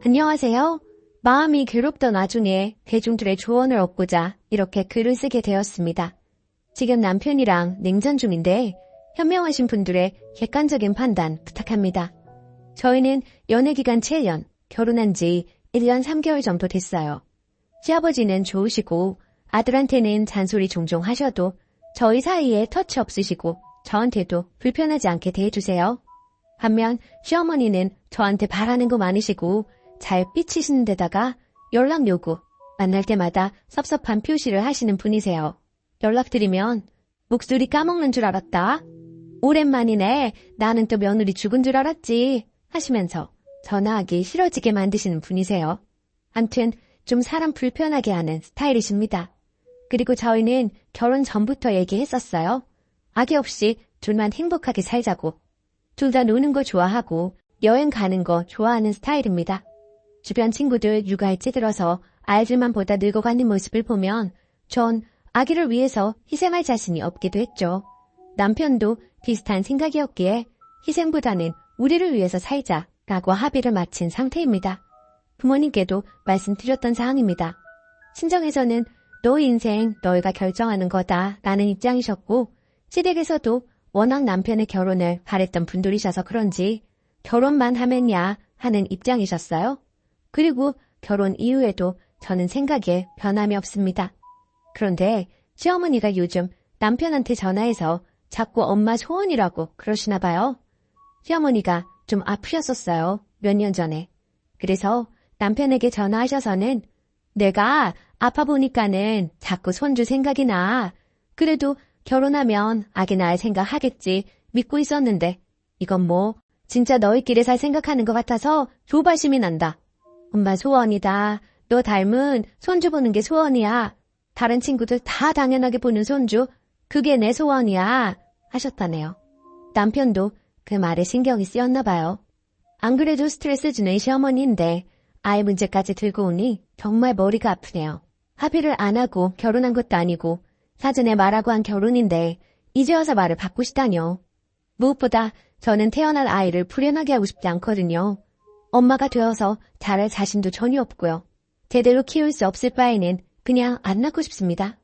안녕하세요. 마음이 괴롭던 와중에 대중들의 조언을 얻고자 이렇게 글을 쓰게 되었습니다. 지금 남편이랑 냉전 중인데 현명하신 분들의 객관적인 판단 부탁합니다. 저희는 연애기간 7년, 결혼한 지 1년 3개월 정도 됐어요. 시아버지는 좋으시고 아들한테는 잔소리 종종 하셔도 저희 사이에 터치 없으시고 저한테도 불편하지 않게 대해주세요. 반면 시어머니는 저한테 바라는 거 많으시고 잘 삐치시는 데다가 연락 요구, 만날 때마다 섭섭한 표시를 하시는 분이세요. 연락드리면 목소리 까먹는 줄 알았다. 오랜만이네. 나는 또 며느리 죽은 줄 알았지. 하시면서 전화하기 싫어지게 만드시는 분이세요. 암튼 좀 사람 불편하게 하는 스타일이십니다. 그리고 저희는 결혼 전부터 얘기했었어요. 아기 없이 둘만 행복하게 살자고. 둘 다 노는 거 좋아하고 여행 가는 거 좋아하는 스타일입니다. 주변 친구들 육아일지 들어서 아이들만 보다 늙어가는 모습을 보면 전 아기를 위해서 희생할 자신이 없기도 했죠. 남편도 비슷한 생각이었기에 희생보다는 우리를 위해서 살자라고 합의를 마친 상태입니다. 부모님께도 말씀드렸던 사항입니다. 친정에서는 너 인생 너희가 결정하는 거다 라는 입장이셨고 시댁에서도 워낙 남편의 결혼을 바랬던 분들이셔서 그런지 결혼만 하면야 하는 입장이셨어요. 그리고 결혼 이후에도 저는 생각에 변함이 없습니다. 그런데 시어머니가 요즘 남편한테 전화해서 자꾸 엄마 소원이라고 그러시나 봐요. 시어머니가 좀 아프셨었어요. 몇 년 전에. 그래서 남편에게 전화하셔서는 내가 아파 보니까는 자꾸 손주 생각이 나. 그래도 결혼하면 아기 낳을 생각하겠지 믿고 있었는데 이건 뭐 진짜 너희끼리 살 생각하는 것 같아서 조바심이 난다. 엄마 소원이다. 너 닮은 손주 보는 게 소원이야. 다른 친구들 다 당연하게 보는 손주. 그게 내 소원이야. 하셨다네요. 남편도 그 말에 신경이 쓰였나 봐요. 안 그래도 스트레스 주는 시어머니인데 아이 문제까지 들고 오니 정말 머리가 아프네요. 합의를 안 하고 결혼한 것도 아니고 사전에 말하고 한 결혼인데 이제 와서 말을 바꾸시다뇨. 무엇보다 저는 태어날 아이를 불행하게 하고 싶지 않거든요. 엄마가 되어서 잘할 자신도 전혀 없고요. 제대로 키울 수 없을 바에는 그냥 안 낳고 싶습니다.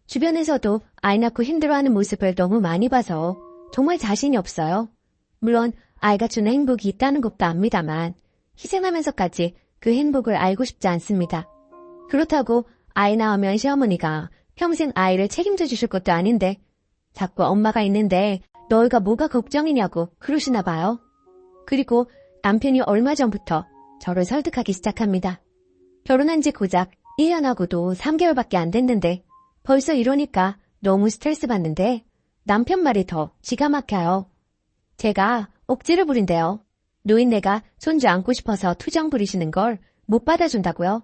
주변에서도 아이 낳고 힘들어하는 모습을 너무 많이 봐서 정말 자신이 없어요. 물론 아이가 주는 행복이 있다는 것도 압니다만 희생하면서까지 그 행복을 알고 싶지 않습니다. 그렇다고 아이 낳으면 시어머니가 평생 아이를 책임져 주실 것도 아닌데 자꾸 엄마가 있는데 너희가 뭐가 걱정이냐고 그러시나 봐요. 그리고 남편이 얼마 전부터 저를 설득하기 시작합니다. 결혼한 지 고작 1년하고도 3개월밖에 안 됐는데 벌써 이러니까 너무 스트레스 받는데 남편 말이 더 기가 막혀요. 제가 억지를 부린대요. 노인네가 손주 안고 싶어서 투정 부리시는 걸 못 받아준다고요.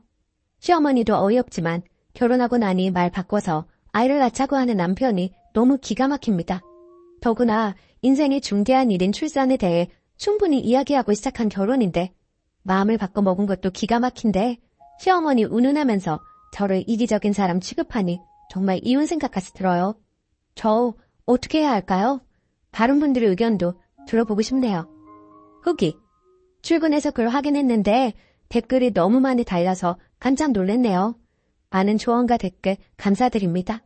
시어머니도 어이없지만 결혼하고 나니 말 바꿔서 아이를 낳자고 하는 남편이 너무 기가 막힙니다. 더구나 인생의 중대한 일인 출산에 대해 충분히 이야기하고 시작한 결혼인데 마음을 바꿔 먹은 것도 기가 막힌데 시어머니 운운하면서 저를 이기적인 사람 취급하니 정말 이혼 생각까지 들어요. 저 어떻게 해야 할까요? 다른 분들의 의견도 들어보고 싶네요. 후기. 출근해서 글 확인했는데 댓글이 너무 많이 달려서 깜짝 놀랐네요. 많은 조언과 댓글 감사드립니다.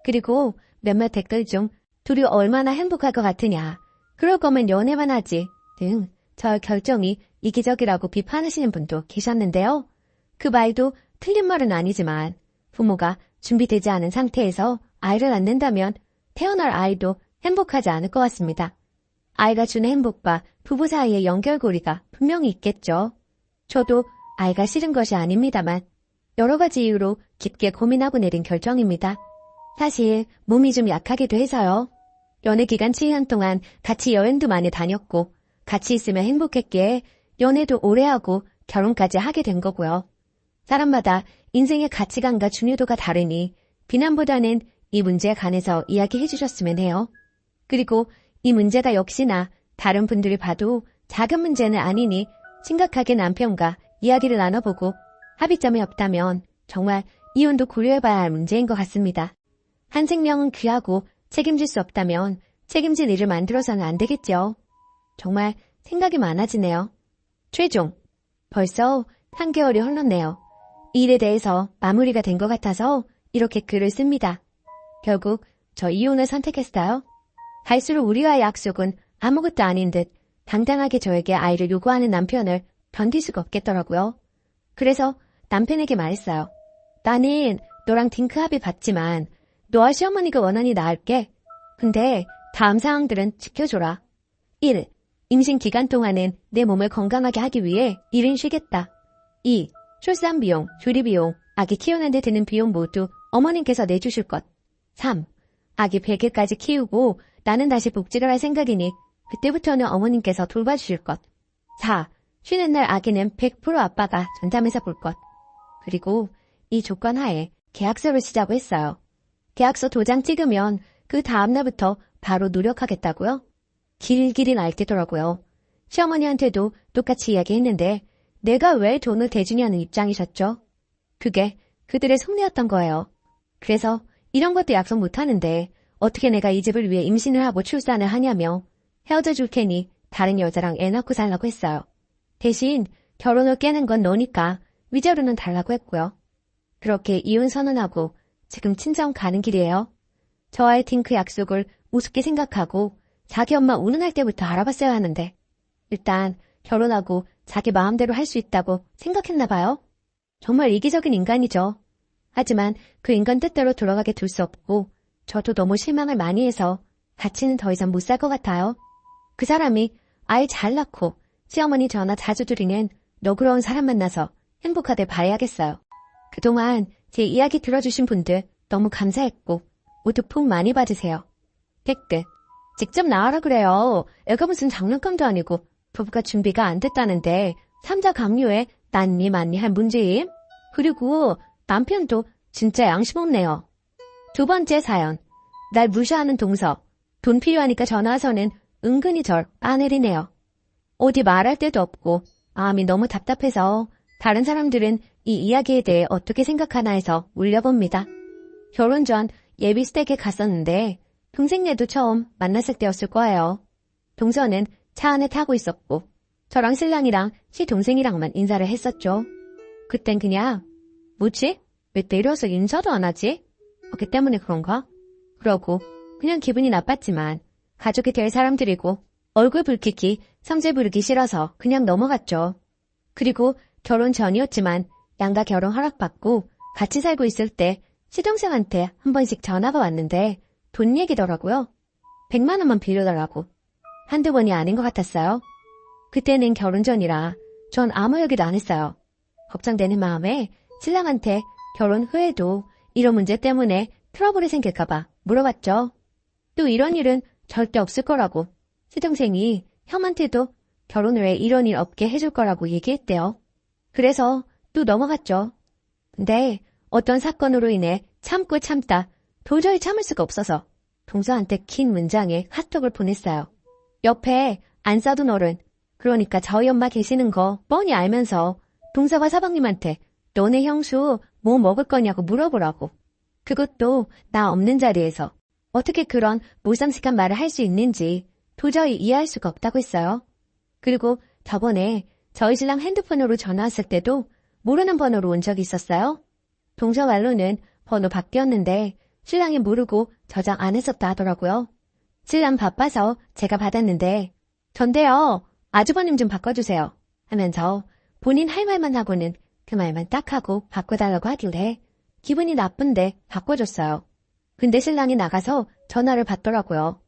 그리고 몇몇 댓글 중 둘이 얼마나 행복할 것 같으냐. 그럴 거면 연애만 하지 등 저 결정이 이기적이라고 비판하시는 분도 계셨는데요. 그 말도 틀린 말은 아니지만 부모가 준비되지 않은 상태에서 아이를 낳는다면 태어날 아이도 행복하지 않을 것 같습니다. 아이가 주는 행복과 부부 사이의 연결고리가 분명히 있겠죠. 저도 아이가 싫은 것이 아닙니다만 여러 가지 이유로 깊게 고민하고 내린 결정입니다. 사실 몸이 좀 약하기도 해서요. 연애 기간 7년 동안 같이 여행도 많이 다녔고 같이 있으면 행복했기에 연애도 오래 하고 결혼까지 하게 된 거고요. 사람마다 인생의 가치관과 중요도가 다르니 비난보다는 이 문제에 관해서 이야기해 주셨으면 해요. 그리고 이 문제가 역시나 다른 분들이 봐도 작은 문제는 아니니 심각하게 남편과 이야기를 나눠보고 합의점이 없다면 정말 이혼도 고려해봐야 할 문제인 것 같습니다. 한 생명은 귀하고 책임질 수 없다면 책임질 일을 만들어서는 안 되겠죠. 정말 생각이 많아지네요. 최종. 벌써 3개월이 흘렀네요. 이 일에 대해서 마무리가 된 것 같아서 이렇게 글을 씁니다. 결국 저 이혼을 선택했어요. 갈수록 우리와의 약속은 아무것도 아닌 듯 당당하게 저에게 아이를 요구하는 남편을 견딜 수가 없겠더라고요. 그래서 남편에게 말했어요. 나는 너랑 딩크 합의 봤지만 너와 시어머니가 원하니 나을게. 근데 다음 사항들은 지켜줘라. 1. 임신 기간 동안은 내 몸을 건강하게 하기 위해 일은 쉬겠다. 2. 출산 비용, 조리 비용, 아기 키우는 데 드는 비용 모두 어머님께서 내주실 것. 3. 아기 100일까지 키우고 나는 다시 복직을 할 생각이니 그때부터는 어머님께서 돌봐주실 것. 4. 쉬는 날 아기는 100% 아빠가 전담해서 볼 것. 그리고 이 조건 하에 계약서를 쓰자고 했어요. 계약서 도장 찍으면 그 다음날부터 바로 노력하겠다고요? 길길이 날뛰더라고요. 시어머니한테도 똑같이 이야기했는데 내가 왜 돈을 대주냐는 입장이셨죠. 그게 그들의 속내였던 거예요. 그래서 이런 것도 약속 못하는데 어떻게 내가 이 집을 위해 임신을 하고 출산을 하냐며 헤어져 줄 테니 다른 여자랑 애 낳고 살라고 했어요. 대신 결혼을 깨는 건 너니까 위자료는 달라고 했고요. 그렇게 이혼 선언하고 지금 친정 가는 길이에요. 저와의 딩크 약속을 우습게 생각하고 자기 엄마 운운할 때부터 알아봤어야 하는데 일단 결혼하고 자기 마음대로 할 수 있다고 생각했나 봐요. 정말 이기적인 인간이죠. 하지만 그 인간 뜻대로 돌아가게 둘 수 없고 저도 너무 실망을 많이 해서 같이는 더 이상 못 살 것 같아요. 그 사람이 아이 잘 낳고 시어머니 전화 자주 드리는 너그러운 사람 만나서 행복하길 바라야겠어요. 그동안 제 이야기 들어주신 분들 너무 감사했고 모두 복 많이 받으세요. 댓글 직접 나와라 그래요. 애가 무슨 장난감도 아니고 부부가 준비가 안 됐다는데 삼자 강요에 낫니 맞니 할 문제임? 그리고 남편도 진짜 양심 없네요. 두 번째 사연. 날 무시하는 동서. 돈 필요하니까 전화와서는 은근히 절 빠내리네요. 어디 말할 데도 없고 마음이 너무 답답해서 다른 사람들은 이 이야기에 대해 어떻게 생각하나 해서 울려봅니다. 결혼 전 예비 스택에 갔었는데 동생네도 처음 만났을 때였을 거예요. 동서는 차 안에 타고 있었고 저랑 신랑이랑 시동생이랑만 인사를 했었죠. 그땐 그냥 뭐지? 왜 내려서 인사도 안 하지? 그 때문에 그런가? 그러고 그냥 기분이 나빴지만 가족이 될 사람들이고 얼굴 붉히기, 성질 부르기 싫어서 그냥 넘어갔죠. 그리고 결혼 전이었지만 양가 결혼 허락받고 같이 살고 있을 때 시동생한테 한 번씩 전화가 왔는데 돈 얘기더라고요. 100만 원만 빌려달라고. 한두 번이 아닌 것 같았어요. 그때는 결혼 전이라 전 아무 얘기도 안 했어요. 걱정되는 마음에 신랑한테 결혼 후에도 이런 문제 때문에 트러블이 생길까봐 물어봤죠. 또 이런 일은 절대 없을 거라고 시동생이 형한테도 결혼 후에 이런 일 없게 해줄 거라고 얘기했대요. 그래서 또 넘어갔죠. 근데 어떤 사건으로 인해 참고 참다 도저히 참을 수가 없어서 동서한테 긴 문장에 카톡을 보냈어요. 옆에 안 싸둔 어른, 그러니까 저희 엄마 계시는 거 뻔히 알면서 동서가 사방님한테 너네 형수 뭐 먹을 거냐고 물어보라고. 그것도 나 없는 자리에서 어떻게 그런 무상식한 말을 할 수 있는지 도저히 이해할 수가 없다고 했어요. 그리고 저번에 저희 신랑 핸드폰으로 전화 왔을 때도 모르는 번호로 온 적이 있었어요. 동서 말로는 번호 바뀌었는데 신랑이 모르고 저장 안 했었다 하더라고요. 신랑 바빠서 제가 받았는데 전데요. 아주버님 좀 바꿔주세요 하면서 본인 할 말만 하고는 그 말만 딱 하고 바꿔달라고 하길래 기분이 나쁜데 바꿔줬어요. 근데 신랑이 나가서 전화를 받더라고요.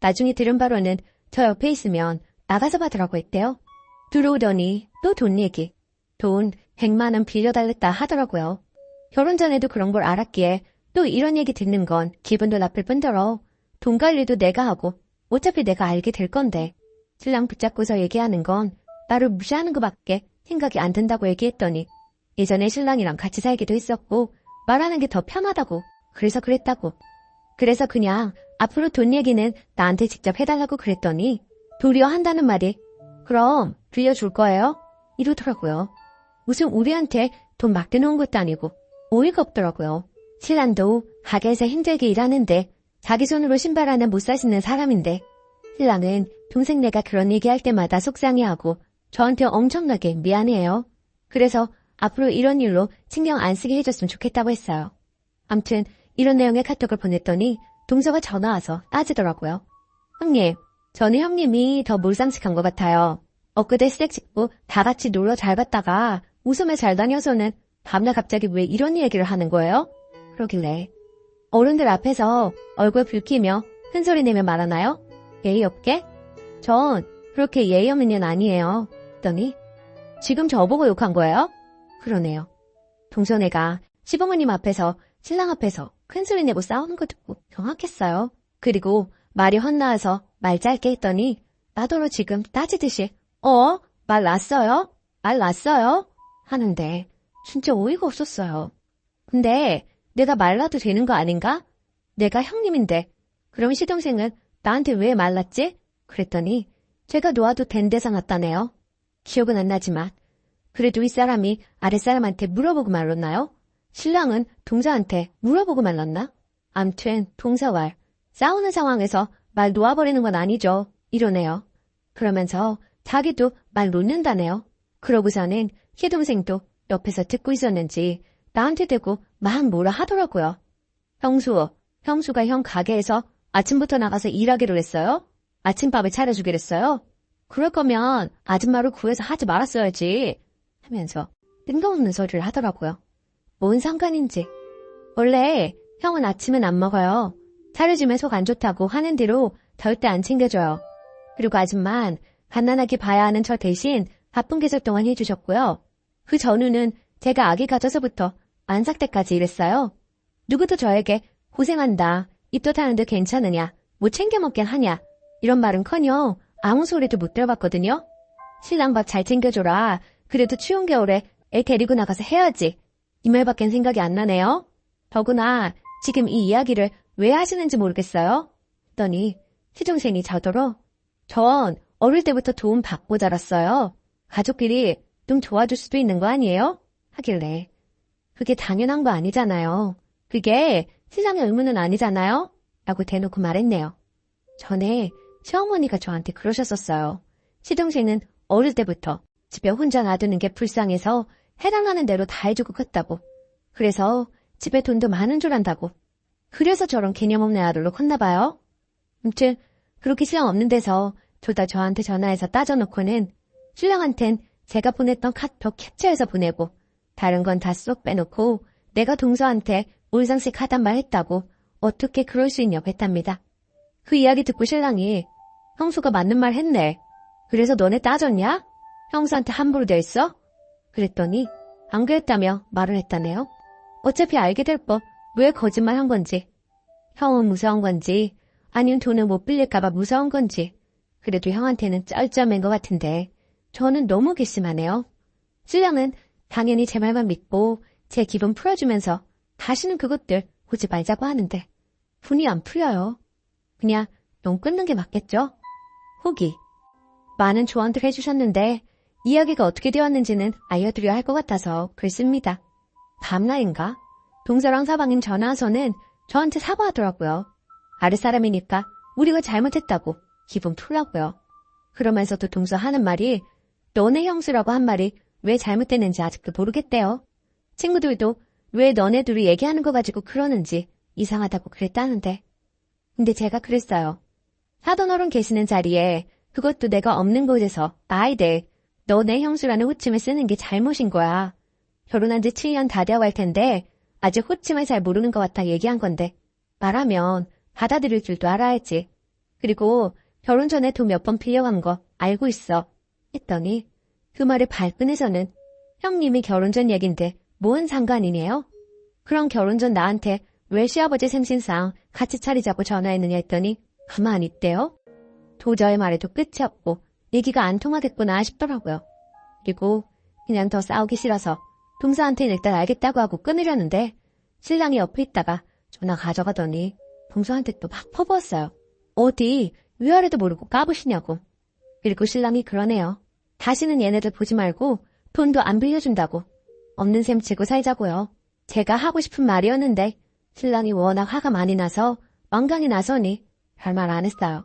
나중에 들은 바로는 저 옆에 있으면 나가서 받으라고 했대요. 들어오더니 또 돈 얘기. 돈 100만 원 빌려달랬다 하더라고요. 결혼 전에도 그런 걸 알았기에 또 이런 얘기 듣는 건 기분도 나쁠 뿐더러 돈 관리도 내가 하고 어차피 내가 알게 될 건데 신랑 붙잡고서 얘기하는 건 나를 무시하는 것밖에 생각이 안 든다고 얘기했더니 예전에 신랑이랑 같이 살기도 했었고 말하는 게 더 편하다고 그래서 그랬다고. 그래서 그냥 앞으로 돈 얘기는 나한테 직접 해달라고 그랬더니 도리어 한다는 말이 그럼 빌려줄 거예요? 이러더라고요. 무슨 우리한테 돈 맡겨놓은 것도 아니고 어이가 없더라고요. 신랑도 가게에서 힘들게 일하는데 자기 손으로 신발 하나 못 사시는 사람인데 신랑은 동생네가 그런 얘기할 때마다 속상해하고 저한테 엄청나게 미안해요. 그래서 앞으로 이런 일로 신경 안 쓰게 해줬으면 좋겠다고 했어요. 암튼 이런 내용의 카톡을 보냈더니 동서가 전화 와서 따지더라고요. 형님, 저는 형님이 더 몰상식한 것 같아요. 엊그제 시댁 식구 다 같이 놀러 잘 갔다가 웃으며 잘 다녀서는 다음날 갑자기 왜 이런 얘기를 하는 거예요? 그러길래 어른들 앞에서 얼굴 붉히며 큰소리 내며 말하나요? 예의 없게? 전 그렇게 예의 없는 년 아니에요. 했더니 지금 저보고 욕한 거예요? 그러네요. 동서네가 시부모님 앞에서 신랑 앞에서 큰소리 내고 싸우는 거 듣고 경악했어요. 그리고 말이 헛나와서 말 짧게 했더니 나더러 지금 따지듯이 말 났어요? 말 났어요? 하는데 진짜 어이가 없었어요. 근데 내가 말라도 되는 거 아닌가? 내가 형님인데 그럼 시동생은 나한테 왜 말랐지? 그랬더니 제가 놓아도 된 데서 났다네요. 기억은 안 나지만 그래도 윗사람이 아랫사람한테 물어보고 말랐나요? 신랑은 동서한테 물어보고 말랐나? 암튼 동서왈 싸우는 상황에서 말 놓아버리는 건 아니죠. 이러네요. 그러면서 자기도 말 놓는다네요. 그러고서는 시동생도 옆에서 듣고 있었는지 나한테 대고 막 뭐라 하더라고요. 형수가 형 가게에서 아침부터 나가서 일하기로 했어요? 아침밥을 차려주기로 했어요? 그럴 거면 아줌마를 구해서 하지 말았어야지 하면서 뜬금없는 소리를 하더라고요. 뭔 상관인지. 원래 형은 아침은 안 먹어요. 차려주면 속 안 좋다고 하는 대로 절대 안 챙겨줘요. 그리고 아줌만 갓난아기 봐야 하는 저 대신 바쁜 계절 동안 해주셨고요. 그 전후는 제가 아기 가져서부터 안삭 때까지 일했어요. 누구도 저에게 고생한다, 입도 타는데 괜찮으냐, 뭐 챙겨 먹긴 하냐 이런 말은커녕 아무 소리도 못 들어봤거든요. 신랑 밥 잘 챙겨줘라. 그래도 추운 겨울에 애 데리고 나가서 해야지. 이 말밖엔 생각이 안 나네요. 더구나 지금 이 이야기를 왜 하시는지 모르겠어요. 했더니 시종생이 저더러 전 어릴 때부터 도움 받고 자랐어요. 가족끼리 좀 도와줄 수도 있는 거 아니에요? 하길래 그게 당연한 거 아니잖아요. 그게 세상의 의무는 아니잖아요? 라고 대놓고 말했네요. 전에 시어머니가 저한테 그러셨었어요. 시동생은 어릴 때부터 집에 혼자 놔두는 게 불쌍해서 해당하는 대로 다 해주고 컸다고. 그래서 집에 돈도 많은 줄 안다고. 그래서 저런 개념 없는 아들로 컸나봐요. 아무튼 그렇게 신랑 없는 데서 둘 다 저한테 전화해서 따져놓고는 신랑한텐 제가 보냈던 카톡 캡처해서 보내고 다른 건 다 쏙 빼놓고 내가 동서한테 몰상식 하단 말 했다고 어떻게 그럴 수 있냐고 했답니다. 그 이야기 듣고 신랑이 형수가 맞는 말 했네. 그래서 너네 따졌냐? 형수한테 함부로 대했어? 그랬더니 안 그랬다며 말을 했다네요. 어차피 알게 될 법 왜 거짓말 한 건지. 형은 무서운 건지 아니면 돈을 못 빌릴까봐 무서운 건지. 그래도 형한테는 쩔쩔맨 것 같은데 저는 너무 괘씸하네요. 신랑은 당연히 제 말만 믿고 제 기분 풀어주면서 다시는 그것들 보지 말자고 하는데 분이 안 풀려요. 그냥 넌 끊는 게 맞겠죠? 후기. 많은 조언들 해주셨는데 이야기가 어떻게 되었는지는 알려드려야 할 것 같아서 글 씁니다. 다음날인가? 동서랑 사방님 전화 와서는 저한테 사과하더라고요. 아랫사람이니까 우리가 잘못했다고 기분 풀라고요. 그러면서도 동서 하는 말이 너네 형수라고 한 말이 왜 잘못됐는지 아직도 모르겠대요. 친구들도 왜 너네 둘이 얘기하는 거 가지고 그러는지 이상하다고 그랬다는데. 근데 제가 그랬어요. 사돈 어른 계시는 자리에 그것도 내가 없는 곳에서 아이들 너네 형수라는 호칭을 쓰는 게 잘못인 거야. 결혼한 지 7년 다 되어갈 텐데 아직 호칭을 잘 모르는 것 같아 얘기한 건데 말하면 받아들일 줄도 알아야지. 그리고 결혼 전에 돈 몇 번 빌려간 거 알고 있어. 했더니 그 말을 발끈해서는 형님이 결혼 전 얘긴데 뭔 상관이네요? 그럼 결혼 전 나한테 왜 시아버지 생신상 같이 차리자고 전화했느냐 했더니 가만히 있대요. 도저히 말해도 끝이 없고 얘기가 안 통하겠구나 싶더라고요. 그리고 그냥 더 싸우기 싫어서 동서한테는 일단 알겠다고 하고 끊으려는데 신랑이 옆에 있다가 전화 가져가더니 동서한테 또 막 퍼부었어요. 어디 위아래도 모르고 까부시냐고. 그리고 신랑이 그러네요. 다시는 얘네들 보지 말고 돈도 안 빌려준다고. 없는 셈 치고 살자고요. 제가 하고 싶은 말이었는데 신랑이 워낙 화가 많이 나서 완강히 나서니 별말 안 했어요.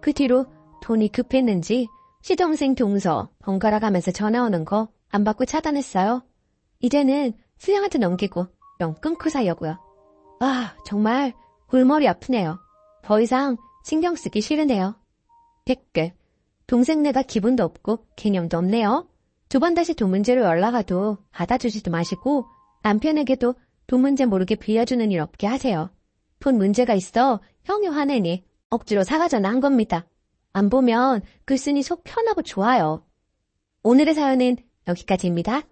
그 뒤로 돈이 급했는지 시동생 동서 번갈아 가면서 전화 오는 거 안 받고 차단했어요. 이제는 수영한테 넘기고 영 끊고 살려고요. 아, 정말 골머리 아프네요. 더 이상 신경 쓰기 싫으네요. 댓글. 동생네가 기분도 없고 개념도 없네요. 두 번 다시 돈 문제로 연락와도 받아주지도 마시고 남편에게도 돈 문제 모르게 빌려주는 일 없게 하세요. 돈 문제가 있어 형이 화내니 억지로 사과 전화한 겁니다. 안 보면 글쓴이 속 편하고 좋아요. 오늘의 사연은 여기까지입니다.